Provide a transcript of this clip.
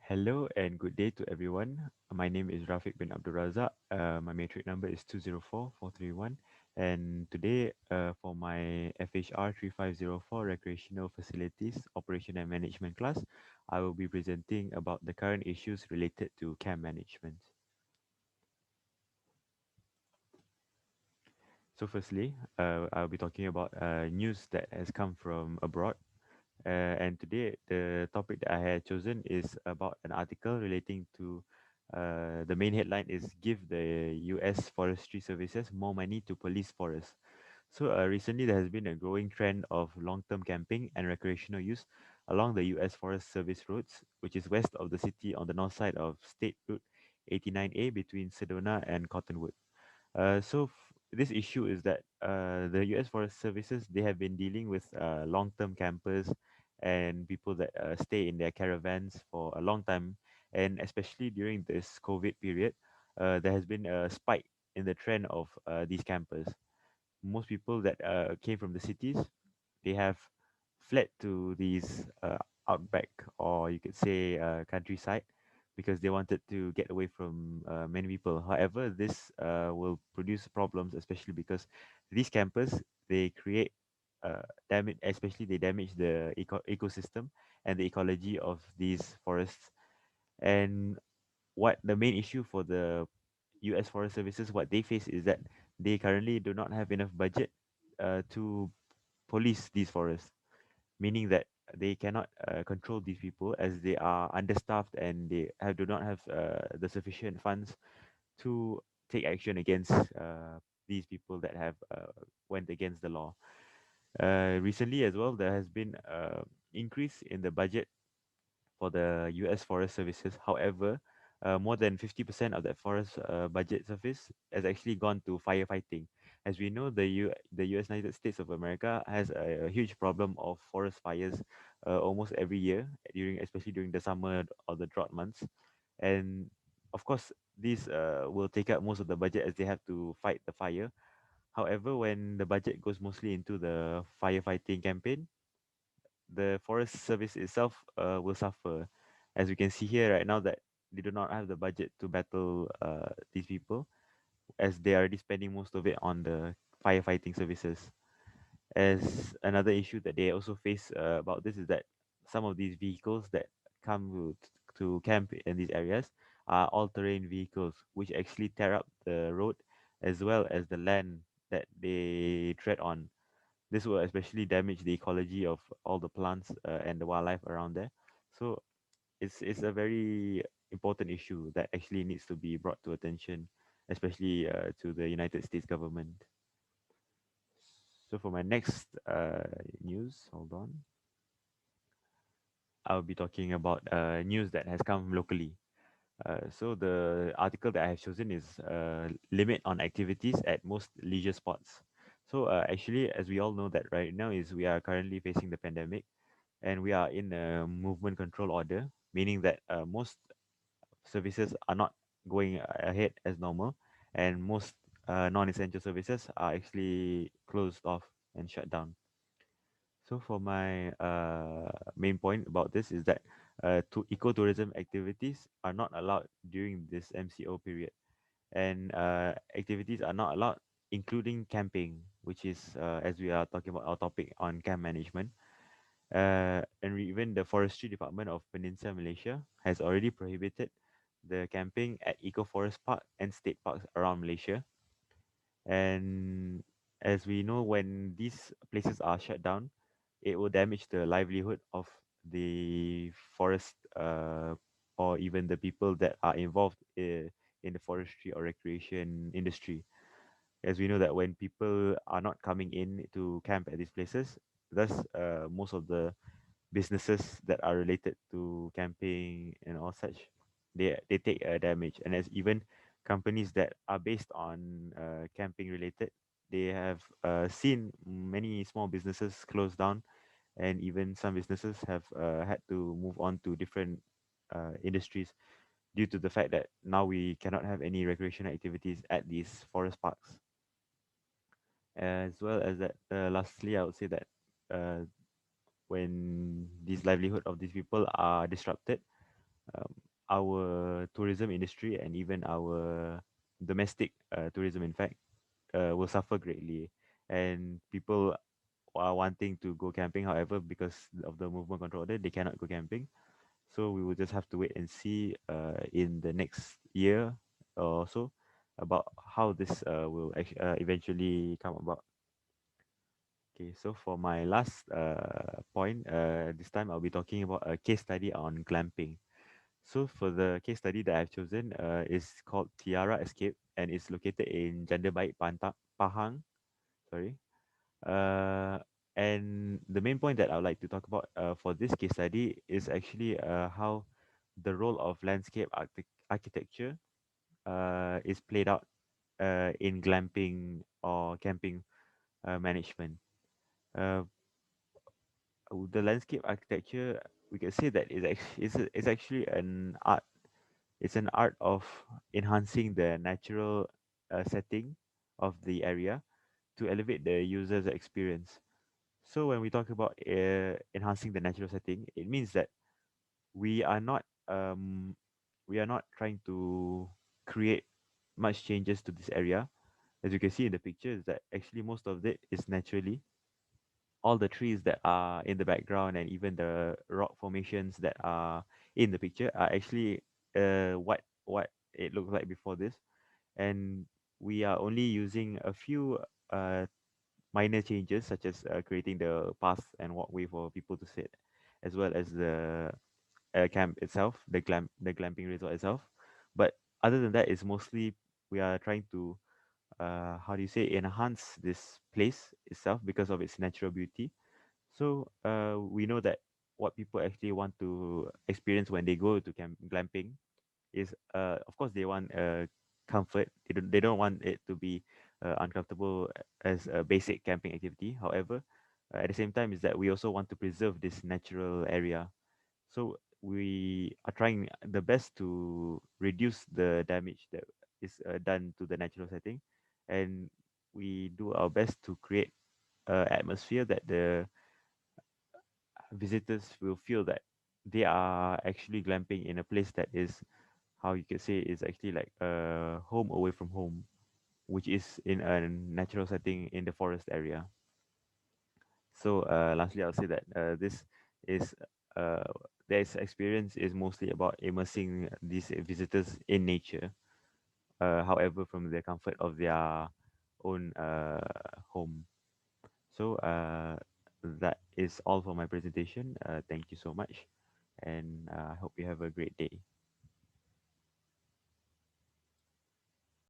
Hello and good day to everyone. My name is Rafiq bin Abdul Razak. My matric number is 204-431. And today, for my FHR3504 Recreational Facilities Operation and Management class, I will be presenting about the current issues related to camp management. So firstly, I'll be talking about news that has come from abroad. And today, the topic that I had chosen is about an article relating to the main headline is Give the US Forestry Services More Money to Police Forests. So, recently, there has been a growing trend of long term camping and recreational use along the US Forest Service roads, which is west of the city on the north side of State Route 89A between Sedona and Cottonwood. This issue is that the U.S. Forest Services they have been dealing with long-term campers and people that stay in their caravans for a long time, and especially during this COVID period, there has been a spike in the trend of these campers. Most people that came from the cities they have fled to these outback or you could say countryside because they wanted to get away from many people. However, this will produce problems, especially because these campers they create damage, especially they damage the ecosystem and the ecology of these forests. And what the main issue for the U.S. Forest Services, what they face is that they currently do not have enough budget to police these forests, meaning that they cannot control these people as they are understaffed and do not have the sufficient funds to take action against these people that have went against the law. Recently as well, there has been increase in the budget for the U.S. Forest Services. However, more than 50% of that forest budget surface has actually gone to firefighting. As we know, the U.S. United States of America has a huge problem of forest fires almost every year, especially during the summer or the drought months. And of course, these will take up most of the budget as they have to fight the fire. However, when the budget goes mostly into the firefighting campaign, the forest service itself will suffer. As we can see here right now that they do not have the budget to battle these people as they are already spending most of it on the firefighting services. As another issue that they also face about this is that some of these vehicles that come to camp in these areas are all-terrain vehicles which actually tear up the road as well as the land that they tread on. This will especially damage the ecology of all the plants and the wildlife around there. So it's a very important issue that actually needs to be brought to attention, especially to the United States government. So for my next news, hold on, I'll be talking about news that has come locally. So the article that I have chosen is limit on activities at most leisure spots. So actually, as we all know that right now is we are currently facing the pandemic, and we are in a movement control order, meaning that most services are not going ahead as normal, and most non-essential services are actually closed off and shut down. So for my main point about this is that to ecotourism activities are not allowed during this MCO period, and activities are not allowed, including camping, which is as we are talking about our topic on camp management. Even the Forestry Department of Peninsula Malaysia has already prohibited the camping at eco forest park and state parks around Malaysia. And as we know, when these places are shut down, it will damage the livelihood of the forest or even the people that are involved in the forestry or recreation industry. As we know that when people are not coming in to camp at these places, thus most of the businesses that are related to camping and all such, they take damage. And as even companies that are based on camping related, they have seen many small businesses close down, and even some businesses have had to move on to different industries due to the fact that now we cannot have any recreational activities at these forest parks. As well as that, lastly, I would say that uh, when these livelihood of these people are disrupted, um, our tourism industry and even our domestic tourism, in fact, will suffer greatly. And people are wanting to go camping, however, because of the movement control order, they cannot go camping. So we will just have to wait and see in the next year or so about how this will eventually come about. Okay, so for my last point, this time I'll be talking about a case study on glamping. So for the case study that I've chosen is called Tiara Escape, and it's located in Janda Baik, Pahang. Sorry. Uh, and the main point that I would like to talk about for this case study is actually how the role of landscape architecture is played out in glamping or camping management. Uh, the landscape architecture, we can say that is actually an art. It's an art of enhancing the natural setting of the area to elevate the user's experience. So when we talk about enhancing the natural setting, it means that we are not we are not trying to create much changes to this area. As you can see in the picture, is that actually most of it is naturally. All the trees that are in the background and even the rock formations that are in the picture are actually what it looked like before this. And we are only using a few uh, minor changes, such as creating the path and walkway for people to sit, as well as the camp itself, the glamping resort itself. But other than that, it's mostly we are trying to how do you say, enhance this place itself because of its natural beauty. So we know that what people actually want to experience when they go to glamping is, of course, they want comfort. They don't want it to be uncomfortable as a basic camping activity. However, at the same time, is that we also want to preserve this natural area. So we are trying the best to reduce the damage that is done to the natural setting, and we do our best to create an atmosphere that the visitors will feel that they are actually glamping in a place that is, how you could say, is actually like a home away from home, which is in a natural setting in the forest area. So lastly, I'll say that this is uh, this experience is mostly about immersing these visitors in nature, however, from the comfort of their own home. So that is all for my presentation. Thank you so much, and I hope you have a great day.